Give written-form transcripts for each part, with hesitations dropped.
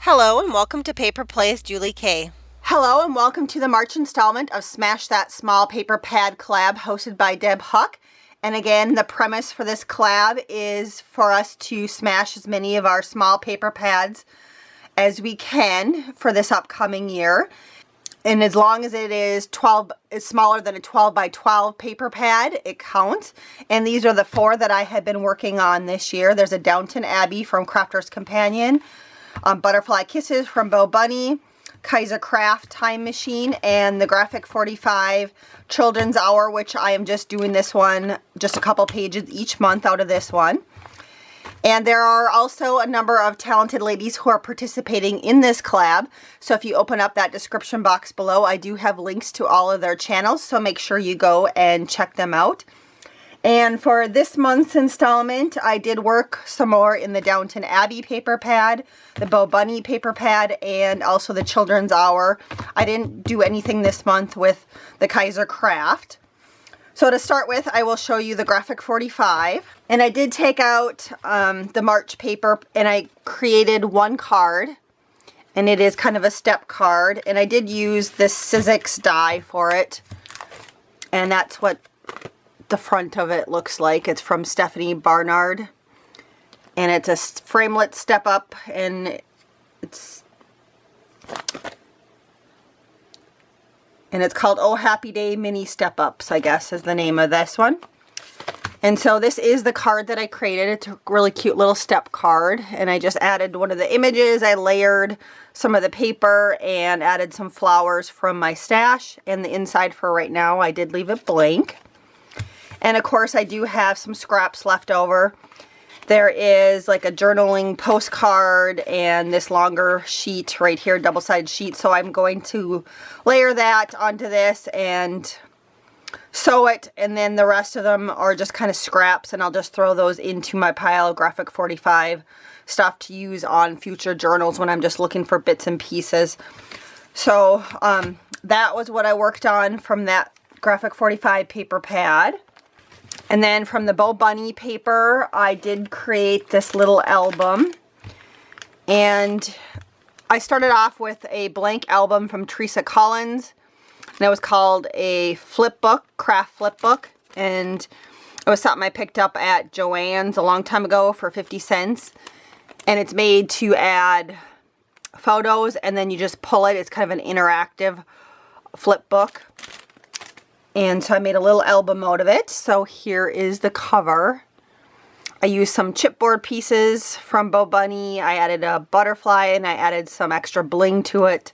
Hello and welcome to Paper Plays Julie K. Hello and welcome to the March installment of Smash That Small Paper Pad collab hosted by Deb Houck. And again, the premise for this collab is for us to smash as many of our small paper pads as we can for this upcoming year. And as long as it is smaller than a 12 by 12 paper pad, it counts. And these are the four that I have been working on this year. There's a Downton Abbey from Crafter's Companion, Butterfly Kisses from Bo Bunny, Kaiser Craft Time Machine, and the Graphic 45 Children's Hour, which I am just doing this one, just a couple pages each month out of this one. And there are also a number of talented ladies who are participating in this collab. So if you open up that description box below, I do have links to all of their channels. So make sure you go and check them out. And for this month's installment, I did work some more in the Downton Abbey paper pad, the Bo Bunny paper pad, and also the Children's Hour. I didn't do anything this month with the Kaiser Craft. So to start with, I will show you the Graphic 45. And I did take out the March paper and I created one card. And it is kind of a step card. And I did use this Sizzix die for it. And that's what the front of it looks like. It's from Stephanie Barnard. And it's a framelit step up. And it's called Oh Happy Day Mini Step Ups, I guess is the name of this one. And so this is the card that I created. It's a really cute little step card. And I just added one of the images. I layered some of the paper and added some flowers from my stash. And the inside for right now, I did leave it blank. And of course, I do have some scraps left over. There is like a journaling postcard and this longer sheet right here, double-sided sheet. So I'm going to layer that onto this and sew it. And then the rest of them are just kind of scraps. And I'll just throw those into my pile of Graphic 45 stuff to use on future journals when I'm just looking for bits and pieces. So that was what I worked on from that Graphic 45 paper pad. And then from the Bo Bunny paper, I did create this little album. And I started off with a blank album from Teresa Collins. And it was called a Flipbook, craft Flipbook. And it was something I picked up at Joann's a long time ago for 50 cents. And it's made to add photos and then you just pull it. It's kind of an interactive flipbook. And so I made a little album out of it. So here is the cover. I used some chipboard pieces from Bo Bunny. I added a butterfly and I added some extra bling to it.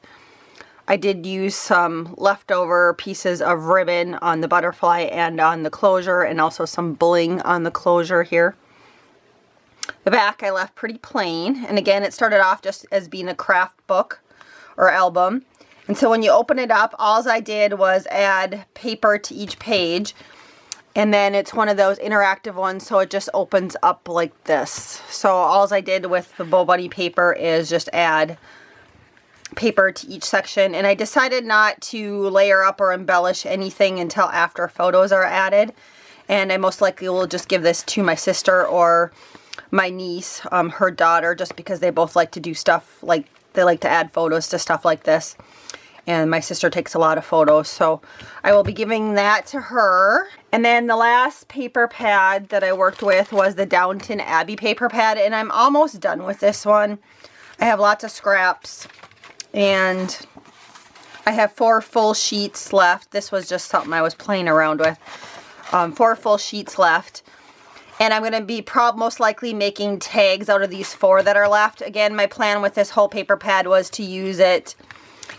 I did use some leftover pieces of ribbon on the butterfly and on the closure, and also some bling on the closure here. The back I left pretty plain. And again, it started off just as being a craft book or album. And so when you open it up, all I did was add paper to each page. And then it's one of those interactive ones, so it just opens up like this. So all I did with the Bo Bunny paper is just add paper to each section. And I decided not to layer up or embellish anything until after photos are added. And I most likely will just give this to my sister or my niece, her daughter, just because they both like to do stuff like, they like to add photos to stuff like this. And my sister takes a lot of photos, so I will be giving that to her. And then the last paper pad that I worked with was the Downton Abbey paper pad, and I'm almost done with this one. I have lots of scraps, and I have 4 full sheets left. This was just something I was playing around with. 4 full sheets left. And I'm going to be most likely making tags out of these 4 that are left. Again, my plan with this whole paper pad was to use it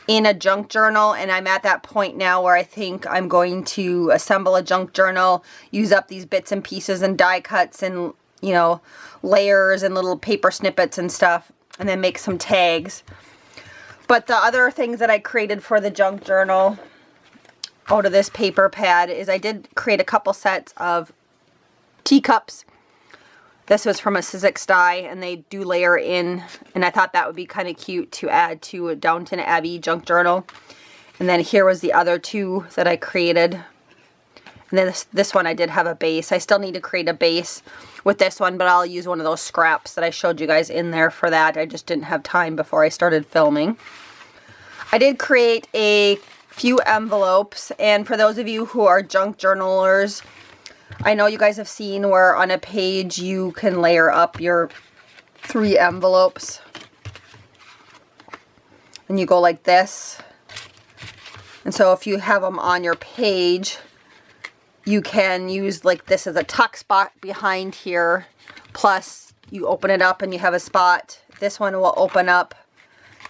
in a junk journal, and I'm at that point now where I think I'm going to assemble a junk journal, use up these bits and pieces and die cuts and, you know, layers and little paper snippets and stuff, and then make some tags. But the other things that I created for the junk journal out of this paper pad is I did create a couple sets of teacups. This was from a Sizzix die, and they do layer in, and I thought that would be kind of cute to add to a Downton Abbey junk journal. And then here was the other 2 that I created. And then this one I did have a base. I still need to create a base with this one, but I'll use one of those scraps that I showed you guys in there for that. I just didn't have time before I started filming. I did create a few envelopes, and for those of you who are junk journalers, I know you guys have seen where on a page you can layer up your 3 envelopes. And you go like this. And so if you have them on your page, you can use like this as a tuck spot behind here. Plus you open it up and you have a spot. This one will open up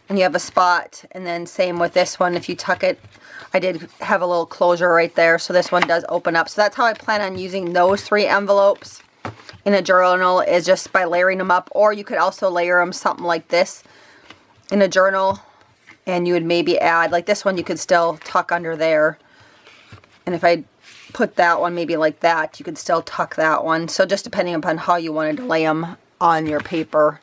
and you have a spot. And then same with this one, if you tuck it, I did have a little closure right there, so this one does open up. So that's how I plan on using those 3 envelopes in a journal, is just by layering them up. Or you could also layer them something like this in a journal, and you would maybe add, like this one you could still tuck under there. And if I put that one maybe like that, you could still tuck that one. So just depending upon how you wanted to lay them on your paper,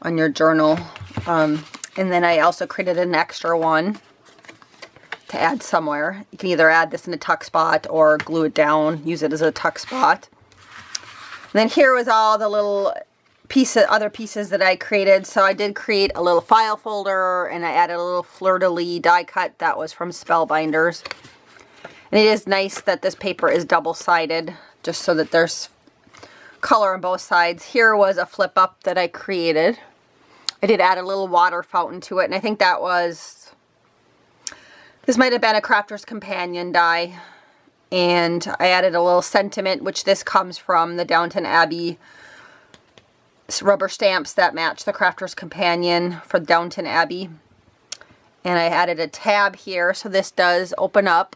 on your journal. And then I also created an extra one to add somewhere. You can either add this in a tuck spot or glue it down, use it as a tuck spot. And then here was all the little other pieces that I created. So I did create a little file folder, and I added a little fleur-de-lis die cut that was from Spellbinders. And it is nice that this paper is double-sided, just so that there's color on both sides. Here was a flip up that I created. I did add a little water fountain to it, and I think that was, this might have been a Crafter's Companion die. And I added a little sentiment, which this comes from the Downton Abbey rubber stamps that match the Crafter's Companion for Downton Abbey. And I added a tab here, so this does open up.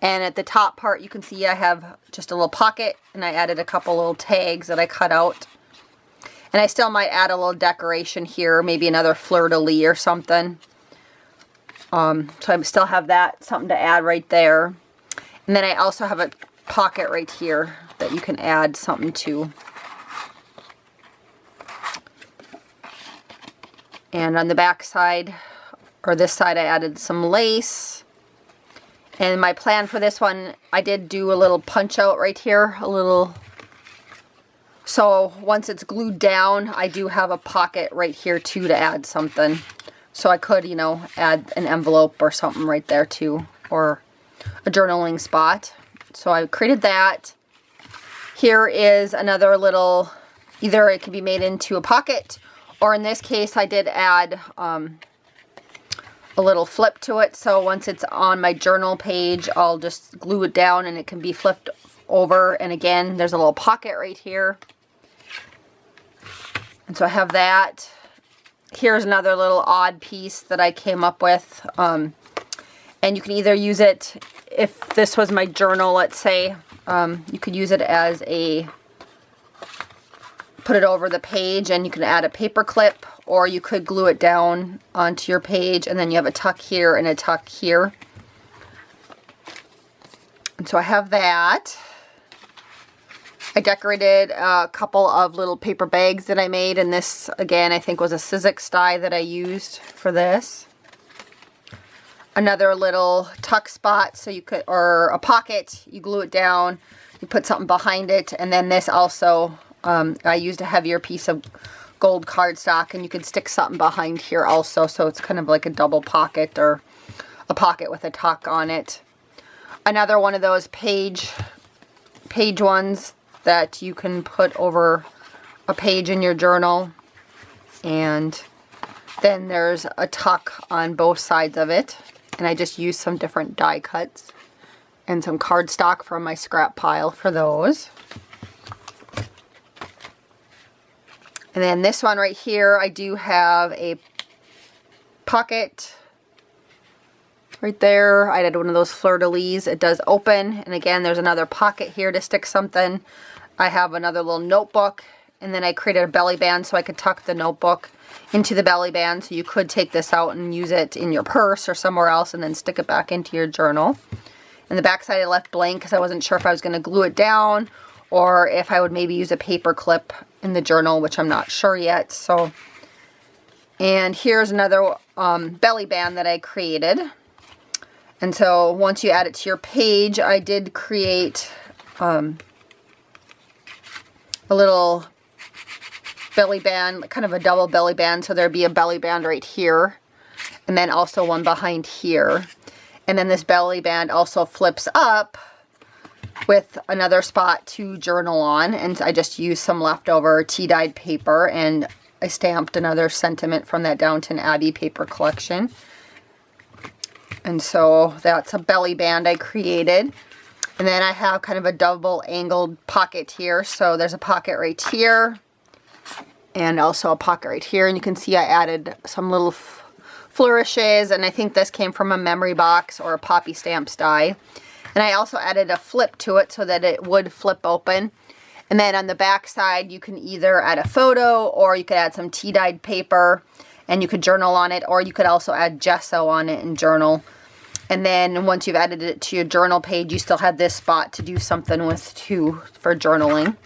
And at the top part you can see I have just a little pocket, and I added a couple little tags that I cut out. And I still might add a little decoration here, maybe another fleur-de-lis or something. So I still have that, something to add right there. And then I also have a pocket right here that you can add something to. And on the back side, or this side, I added some lace. And my plan for this one, I did do a little punch out right here, a little. So once it's glued down, I do have a pocket right here too to add something. So I could, you know, add an envelope or something right there too, or a journaling spot. So I created that. Here is another little, either it could be made into a pocket, or in this case I did add a little flip to it. So once it's on my journal page, I'll just glue it down and it can be flipped over. And again, there's a little pocket right here. And so I have that. Here's another little odd piece that I came up with. And you can either use it, if this was my journal, let's say, you could use it as a, put it over the page and you can add a paper clip, or you could glue it down onto your page and then you have a tuck here and a tuck here. And so I have that. I decorated a couple of little paper bags that I made, and this again I think was a Sizzix die that I used for this. Another little tuck spot, so you could, or a pocket, you glue it down, you put something behind it. And then this also, I used a heavier piece of gold cardstock, and you could stick something behind here also, so it's kind of like a double pocket, or a pocket with a tuck on it. Another one of those page ones that you can put over a page in your journal, and then there's a tuck on both sides of it. And I just used some different die cuts and some cardstock from my scrap pile for those. And then this one right here, I do have a pocket right there. I did one of those fleur-de-lis. It does open, and again there's another pocket here to stick something. I have another little notebook, and then I created a belly band so I could tuck the notebook into the belly band, so you could take this out and use it in your purse or somewhere else and then stick it back into your journal. And the back side I left blank because I wasn't sure if I was going to glue it down or if I would maybe use a paper clip in the journal, which I'm not sure yet. So, and here's another belly band that I created. And so once you add it to your page, I did create a little belly band, kind of a double belly band. So there'd be a belly band right here, and then also one behind here. And then this belly band also flips up with another spot to journal on. And I just used some leftover tea-dyed paper, and I stamped another sentiment from that Downton Abbey paper collection. And so that's a belly band I created. And then I have kind of a double angled pocket here. So there's a pocket right here and also a pocket right here. And you can see I added some little flourishes, and I think this came from a memory box or a poppy stamps die. And I also added a flip to it so that it would flip open. And then on the back side, you can either add a photo, or you could add some tea-dyed paper and you could journal on it, or you could also add gesso on it and journal. And then once you've added it to your journal page, you still have this spot to do something with too for journaling.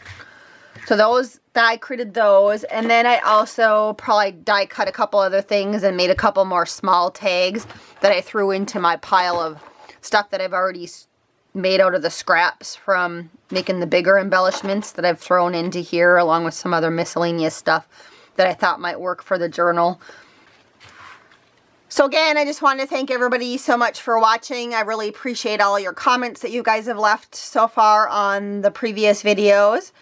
So those, I created those. And then I also probably die cut a couple other things and made a couple more small tags that I threw into my pile of stuff that I've already made out of the scraps from making the bigger embellishments that I've thrown into here, along with some other miscellaneous stuff that I thought might work for the journal. So again, I just wanted to thank everybody so much for watching. I really appreciate all your comments that you guys have left so far on the previous videos.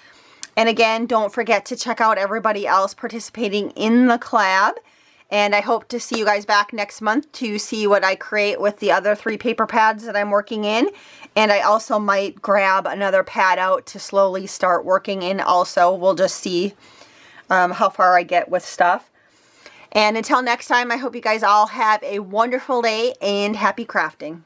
And again, don't forget to check out everybody else participating in the collab. And I hope to see you guys back next month to see what I create with the other 3 paper pads that I'm working in. And I also might grab another pad out to slowly start working in also. We'll just see how far I get with stuff. And until next time, I hope you guys all have a wonderful day and happy crafting.